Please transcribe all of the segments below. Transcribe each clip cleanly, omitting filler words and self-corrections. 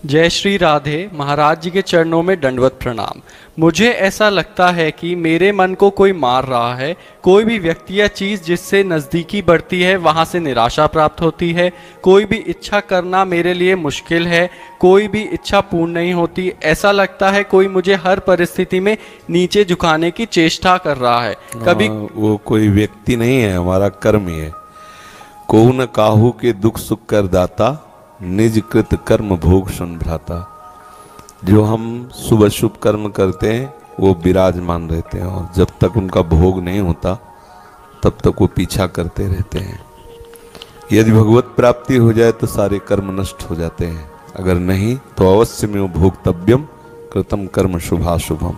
जय श्री राधे। महाराज जी के चरणों में दंडवत प्रणाम। मुझे ऐसा लगता है कि मेरे मन को कोई मार रहा है। कोई भी व्यक्ति या चीज़ जिससे नज़दीकी बढ़ती है वहाँ से निराशा प्राप्त होती है। कोई भी इच्छा करना मेरे लिए मुश्किल है। कोई भी इच्छा पूर्ण नहीं होती। ऐसा लगता है कोई मुझे हर परिस्थिति में नीचे झुकाने की चेष्टा कर रहा है। कभी वो कोई व्यक्ति नहीं है, हमारा कर्म ही है। को न काहू के दुख सुख कर दाता, निज कृत कर्म भोग सुन भ्राता। जो हम शुभ शुभ कर्म करते हैं वो विराजमान रहते हैं, और जब तक उनका भोग नहीं होता तब तक वो पीछा करते रहते हैं। यदि भगवत प्राप्ति हो जाए तो सारे कर्म नष्ट हो जाते हैं, अगर नहीं तो अवश्य में वो भोक्तव्यम कृतम कर्म शुभाशुभम।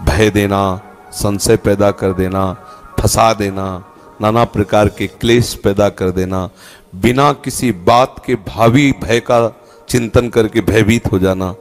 भय देना, संशय पैदा कर देना, फंसा देना, नाना प्रकार के क्लेश पैदा कर देना, बिना किसी बात के भावी भय का चिंतन करके भयभीत हो जाना,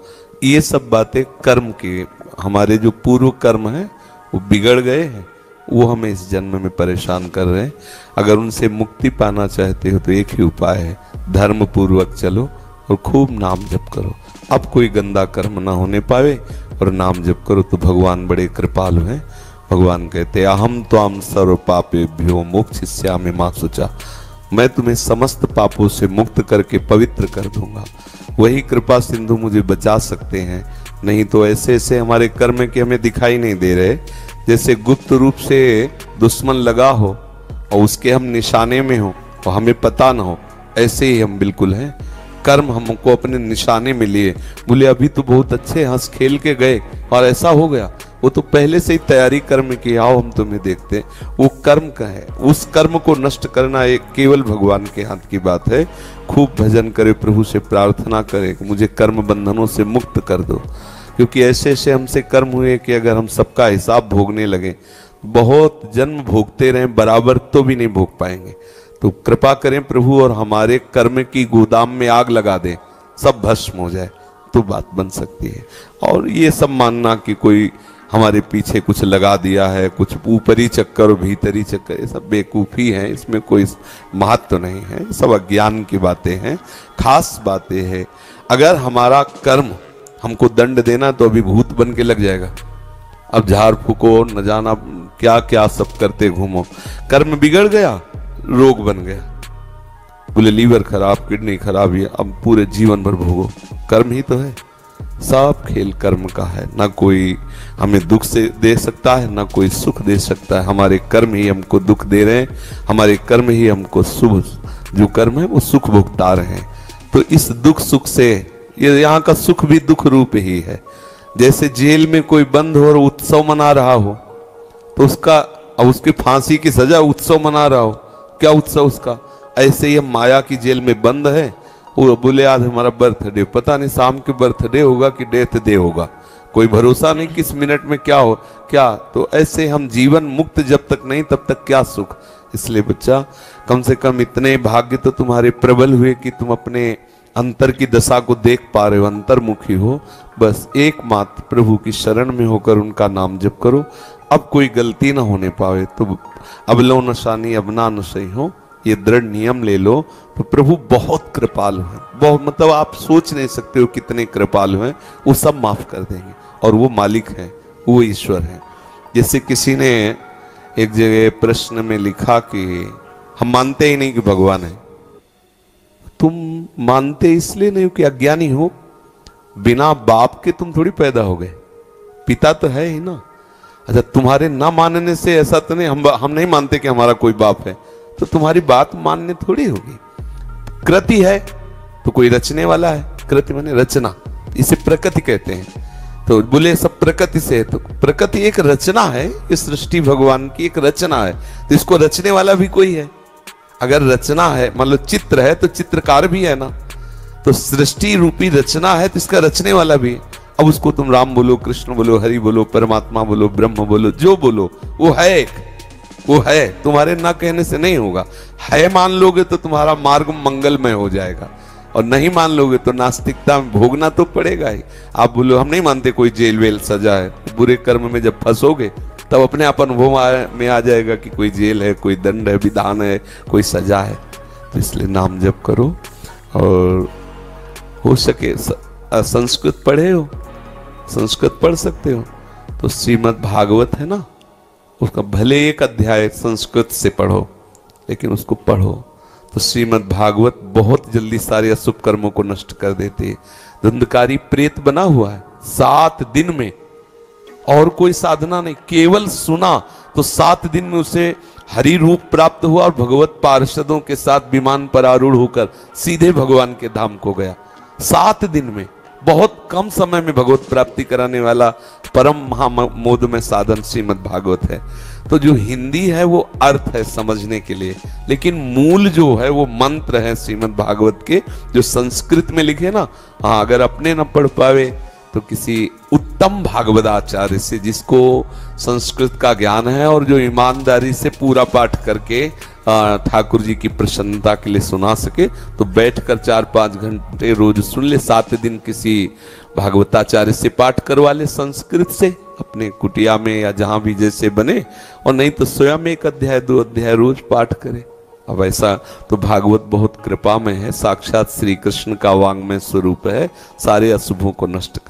ये सब बातें कर्म के, हमारे जो पूर्व कर्म हैं वो बिगड़ गए हैं, वो हमें इस जन्म में परेशान कर रहे हैं। अगर उनसे मुक्ति पाना चाहते हो तो एक ही उपाय है, धर्म पूर्वक चलो और खूब नाम जप करो। अब कोई गंदा कर्म ना होने पावे और नाम जप करो तो भगवान बड़े कृपालु हैं। भगवान कहते हैं अहम त्वाम सर्व पापेभ्यो मोक्षयिष्यामि मा शुचा। मैं तुम्हें समस्त पापों से मुक्त करके पवित्र कर दूंगा। वही कृपा सिंधु मुझे बचा सकते हैं, नहीं तो ऐसे ऐसे हमारे कर्म के हमें दिखाई नहीं दे रहे। जैसे गुप्त रूप से दुश्मन लगा हो और उसके हम निशाने में हो और हमें पता ना हो, ऐसे ही हम बिल्कुल हैं। कर्म हमको अपने निशाने में लिए, बोले अभी तो बहुत अच्छे हंस खेल के गए और ऐसा हो गया। वो तो पहले से ही तैयारी कर्म की, आओ हम तुम्हें देखते हैं। वो कर्म का है, उस कर्म को नष्ट करना एक केवल भगवान के हाथ की बात है। खूब भजन करे, प्रभु से प्रार्थना करे कि मुझे कर्म बंधनों से मुक्त कर दो, क्योंकि ऐसे ऐसे हमसे कर्म हुए कि अगर हम सबका हिसाब भोगने लगे, बहुत जन्म भोगते रहें बराबर तो भी नहीं भोग पाएंगे। तो कृपा करें प्रभु और हमारे कर्म की गोदाम में आग लगा दें, सब भस्म हो जाए तो बात बन सकती है। और ये सब मानना कि कोई हमारे पीछे कुछ लगा दिया है, कुछ ऊपरी चक्कर और भीतरी चक्कर, ये सब बेवकूफ़ी है, इसमें कोई महत्व नहीं है, सब अज्ञान की बातें हैं। खास बातें हैं, अगर हमारा कर्म हमको दंड देना तो अभी भूत बन के लग जाएगा। अब झाड़ फूको, न जाना क्या क्या सब करते घूमो, कर्म बिगड़ गया, रोग बन गया, बोले लीवर खराब, किडनी खराब, ये अब पूरे जीवन भर भोगो। कर्म ही तो है, सब खेल कर्म का है। ना कोई हमें दुख से दे सकता है, ना कोई सुख दे सकता है। हमारे कर्म ही हमको दुख दे रहे हैं, हमारे कर्म ही हमको शुभ जो कर्म है वो सुख भुगता रहे हैं। तो इस दुख सुख से, ये यहाँ का सुख भी दुख रूप ही है। जैसे जेल में कोई बंद हो और उत्सव मना रहा हो तो उसका, उसकी फांसी की सजा उत्सव मना रहा हो, क्या उत्सव उसका। ऐसे ही हम माया की जेल में बंद है, वो बोले आज हमारा बर्थडे, पता नहीं शाम के बर्थडे होगा कि डेथ डे होगा, कोई भरोसा नहीं किस मिनट में क्या हो क्या। तो ऐसे हम जीवन मुक्त जब तक नहीं तब तक क्या सुख। इसलिए बच्चा, कम से कम इतने भाग्य तो तुम्हारे प्रबल हुए कि तुम अपने अंतर की दशा को देख पा रहे हो, अंतर्मुखी हो। बस एकमात्र प्रभु की शरण में होकर उनका नाम जप करो। अब कोई गलती ना होने पावे तो अब लो नशानी अब ना नशई हो, ये दृढ़ नियम ले लो। तो प्रभु बहुत कृपालु हैं, बहुत, मतलब आप सोच नहीं सकते हो कितने कृपालु हैं। वो सब माफ कर देंगे और वो मालिक हैं, वो ईश्वर हैं। जैसे किसी ने एक जगह प्रश्न में लिखा कि हम मानते ही नहीं कि भगवान है। तुम मानते इसलिए नहीं कि अज्ञानी हो, बिना बाप के तुम थोड़ी पैदा हो गए, पिता तो है ही ना। अच्छा, तुम्हारे ना मानने से ऐसा तो नहीं, हम नहीं मानते कि हमारा कोई बाप है, तो तुम्हारी बात मानने थोड़ी होगी। कृति है तो कोई रचने वाला है, कृति माने रचना, इसे प्रकृति कहते हैं। तो बोले सब प्रकृति से है, तो प्रकृति एक रचना है, इस सृष्टि भगवान की एक रचना है, तो इसको रचने वाला भी कोई है। अगर रचना है, मान लो चित्र है तो चित्रकार भी है ना, तो सृष्टि रूपी रचना है तो इसका रचने वाला भी है। अब उसको तुम राम बोलो, कृष्ण बोलो, हरि बोलो, परमात्मा बोलो, ब्रह्म बोलो, जो बोलो, वो है एक, वो है, तुम्हारे ना कहने से नहीं होगा। है मान लोगे तो तुम्हारा मार्ग मंगलमय हो जाएगा, और नहीं मान लोगे तो नास्तिकता में भोगना तो पड़ेगा ही। आप बोलो हम नहीं मानते कोई जेल वेल सजा है, बुरे कर्म में जब फंसोगे तब अपने आप अनुभव में आ जाएगा कि कोई जेल है, कोई दंड है, विधान है, कोई सजा है। तो इसलिए नाम जप करो, और हो सके संस्कृत पढ़े हो, संस्कृत पढ़ सकते हो, तो श्रीमद् भागवत है ना, उसका भले एक अध्याय संस्कृत से पढ़ो, लेकिन उसको पढ़ो। तो श्रीमद् भागवत बहुत जल्दी सारे अशुभ कर्मों को नष्ट कर देते हैं। धुंधकारी प्रेत बना हुआ है 7 दिन में, और कोई साधना नहीं, केवल सुना तो 7 दिन में उसे हरि रूप प्राप्त हुआ और भगवत पार्षदों के साथ विमान पर आरूढ़ होकर सीधे भगवान के धाम को गया। 7 दिन में, बहुत कम समय में भगवत प्राप्ति कराने वाला परम महामोद में साधन श्रीमद् भागवत है। तो जो हिंदी है वो अर्थ है समझने के लिए, लेकिन मूल जो है वो मंत्र है श्रीमद् भागवत के, जो संस्कृत में लिखे ना। हाँ, अगर अपने न पढ़ पावे तो किसी उत्तम भागवताचार्य से, जिसको संस्कृत का ज्ञान है और जो ईमानदारी से पूरा पाठ करके ठाकुर जी की प्रसन्नता के लिए सुना सके, तो बैठकर 4-5 घंटे रोज सुन ले। 7 दिन किसी भागवताचार्य से पाठ करवा ले संस्कृत से, अपने कुटिया में या जहां भी जैसे बने, और नहीं तो स्वयं 1 अध्याय 2 अध्याय रोज पाठ करे। अब ऐसा तो भागवत बहुत कृपा में है, साक्षात श्री कृष्ण का वांग्मय स्वरूप है, सारे अशुभों को नष्ट कर